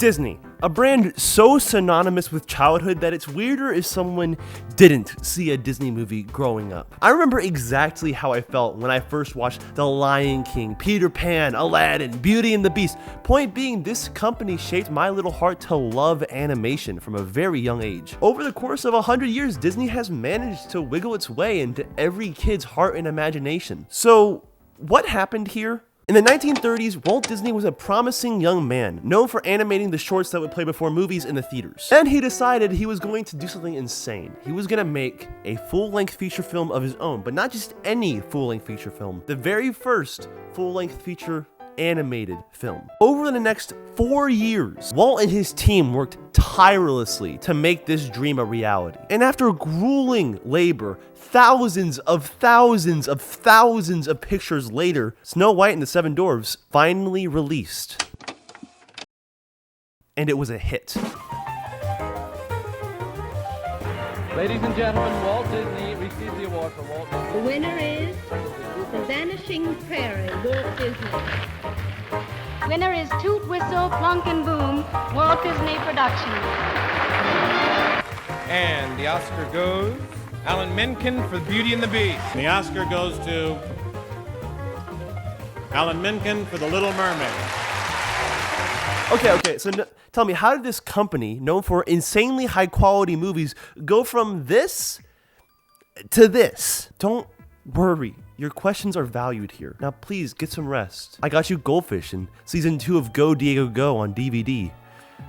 Disney, a brand so synonymous with childhood that it's weirder if someone didn't see a Disney movie growing up. I remember exactly how I felt when I first watched The Lion King, Peter Pan, Aladdin, Beauty and the Beast. Point being, this company shaped my little heart to love animation from a very young age. Over the course of 100 years, Disney has managed to wiggle its way into every kid's heart and imagination. So, what happened here? In the 1930s, Walt Disney was a promising young man, known for animating the shorts that would play before movies in the theaters. Then he decided he was going to do something insane. He was going to make a full-length feature film of his own, but not just any full-length feature film. The very first full-length feature animated film. Over the next 4 years, Walt and his team worked tirelessly to make this dream a reality. And after grueling labor, thousands of pictures later, Snow White and the Seven Dwarfs finally released. And it was a hit. Ladies and gentlemen, Walt Disney received the award for Walt Disney. The winner is The Vanishing Prairie, Walt Disney. Winner is Toot Whistle Plunk and Boom, Walt Disney Productions. And the Oscar goes Alan Menken for Beauty and the Beast. The Oscar goes to Alan Menken for The Little Mermaid. Okay, so tell me, how did this company, known for insanely high quality movies, go from this to this? Don't worry, your questions are valued here. Now please, get some rest. I got you Goldfish and Season 2 of Go Diego Go on DVD.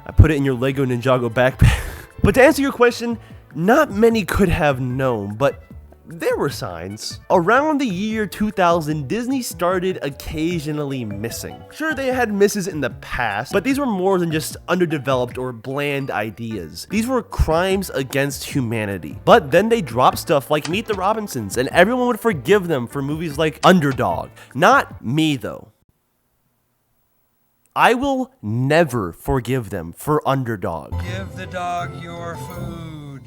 I put it in your Lego Ninjago backpack. But to answer your question, not many could have known, but there were signs. Around the year 2000, Disney started occasionally missing. Sure, they had misses in the past, but these were more than just underdeveloped or bland ideas. These were crimes against humanity. But then they dropped stuff like Meet the Robinsons, and everyone would forgive them for movies like Underdog. Not me, though. I will never forgive them for Underdog. Give the dog your food.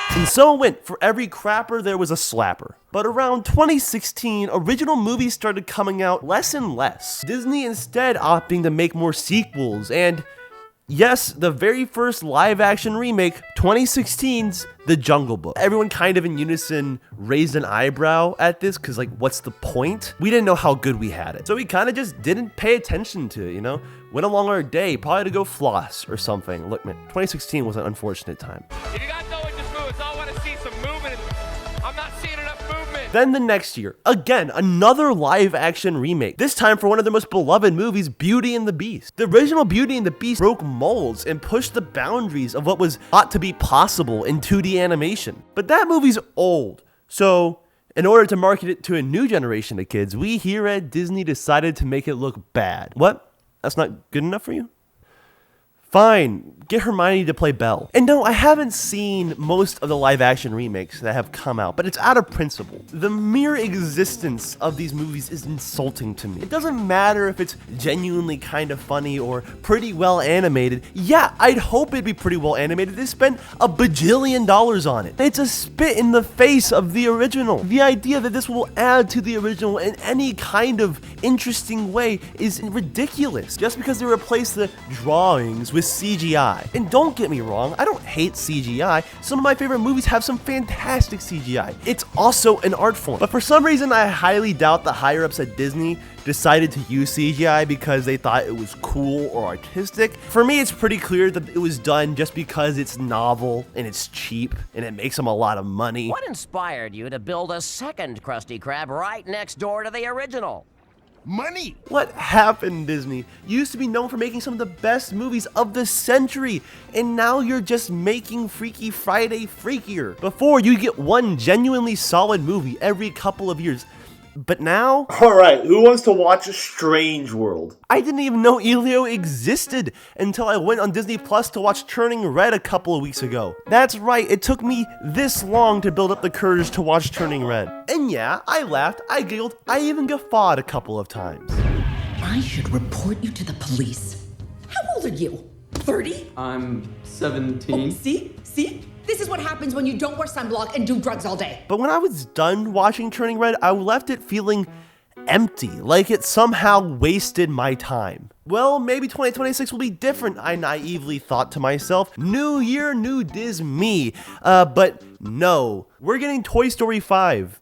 And so it went. For every crapper, there was a slapper. But around 2016, original movies started coming out less and less. Disney instead opting to make more sequels, and yes, the very first live-action remake, 2016's The Jungle Book. Everyone kind of in unison raised an eyebrow at this, because like, what's the point? We didn't know how good we had it. So we kind of just didn't pay attention to it, you know? Went along our day, probably to go floss or something. Look, man, 2016 was an unfortunate time. If you guys know what just moves, I want to see some movement. I'm not seeing enough movement. Then the next year, again, another live-action remake. This time for one of their most beloved movies, Beauty and the Beast. The original Beauty and the Beast broke molds and pushed the boundaries of what was thought to be possible in 2D animation. But that movie's old, so in order to market it to a new generation of kids, we here at Disney decided to make it look bad. What? That's not good enough for you? Fine, get Hermione to play Belle. And no, I haven't seen most of the live-action remakes that have come out, but it's out of principle. The mere existence of these movies is insulting to me. It doesn't matter if it's genuinely kind of funny or pretty well animated. Yeah, I'd hope it'd be pretty well animated. They spent $1 bajillion on it. It's a spit in the face of the original. The idea that this will add to the original in any kind of interesting way is ridiculous. Just because they replace the drawings with CGI. And don't get me wrong, I don't hate CGI. Some of my favorite movies have some fantastic CGI. It's also an art form. But for some reason, I highly doubt the higher-ups at Disney decided to use CGI because they thought it was cool or artistic. For me, it's pretty clear that it was done just because it's novel and it's cheap and it makes them a lot of money. What inspired you to build a second Krusty Krab right next door to the original? Money! What happened, Disney? You used to be known for making some of the best movies of the century, and now you're just making Freaky Friday freakier. Before, you get one genuinely solid movie every couple of years. But now? Alright, who wants to watch Strange World? I didn't even know Elio existed until I went on Disney Plus to watch Turning Red a couple of weeks ago. That's right, it took me this long to build up the courage to watch Turning Red. And yeah, I laughed, I giggled, I even guffawed a couple of times. I should report you to the police. How old are you? 30? I'm 17. Oh, see? This is what happens when you don't wear sunblock and do drugs all day. But when I was done watching Turning Red, I left it feeling empty, like it somehow wasted my time. Well, maybe 2026 will be different, I naively thought to myself. New year, new Disney. But no, we're getting Toy Story 5.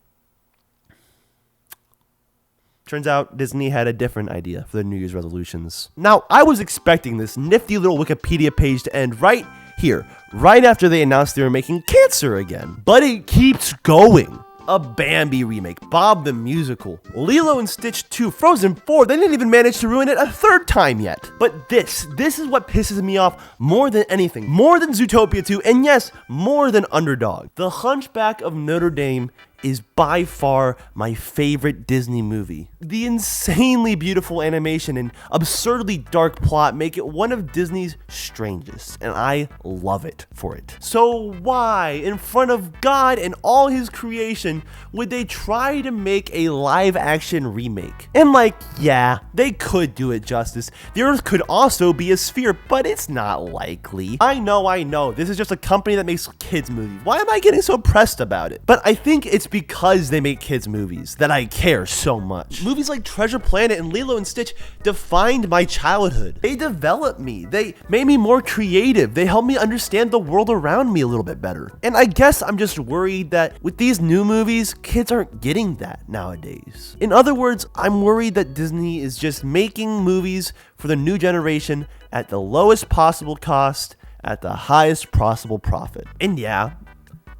Turns out Disney had a different idea for their New Year's resolutions. Now, I was expecting this nifty little Wikipedia page to end right here, right after they announced they were making Cancer again. But it keeps going. A Bambi remake, Bob the Musical, Lilo and Stitch 2, Frozen 4, they didn't even manage to ruin it a third time yet. But this is what pisses me off more than anything, more than Zootopia 2, and yes, more than Underdog. The Hunchback of Notre Dame is by far my favorite Disney movie. The insanely beautiful animation and absurdly dark plot make it one of Disney's strangest, and I love it for it. So why, in front of God and all his creation, would they try to make a live-action remake? And like, yeah, they could do it justice. The Earth could also be a sphere, but it's not likely. I know, this is just a company that makes kids movies. Why am I getting so pressed about it? But I think it's because they make kids movies that I care so much. Movies like Treasure Planet and Lilo and Stitch defined my childhood. They developed me. They made me more creative. They helped me understand the world around me a little bit better. And I guess I'm just worried that with these new movies, kids aren't getting that nowadays. In other words, I'm worried that Disney is just making movies for the new generation at the lowest possible cost, at the highest possible profit. And yeah,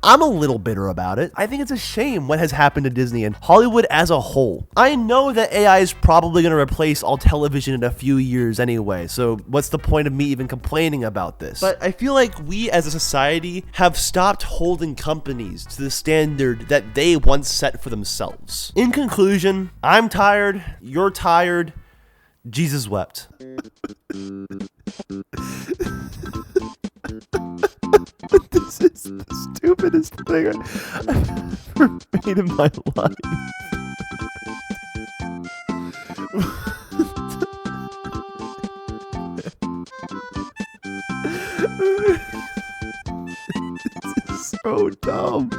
I'm a little bitter about it. I think it's a shame what has happened to Disney and Hollywood as a whole. I know that AI is probably going to replace all television in a few years anyway, so what's the point of me even complaining about this? But I feel like we as a society have stopped holding companies to the standard that they once set for themselves. In conclusion, I'm tired, you're tired, Jesus wept. This is the stupidest thing I've ever made in my life. This is so dumb.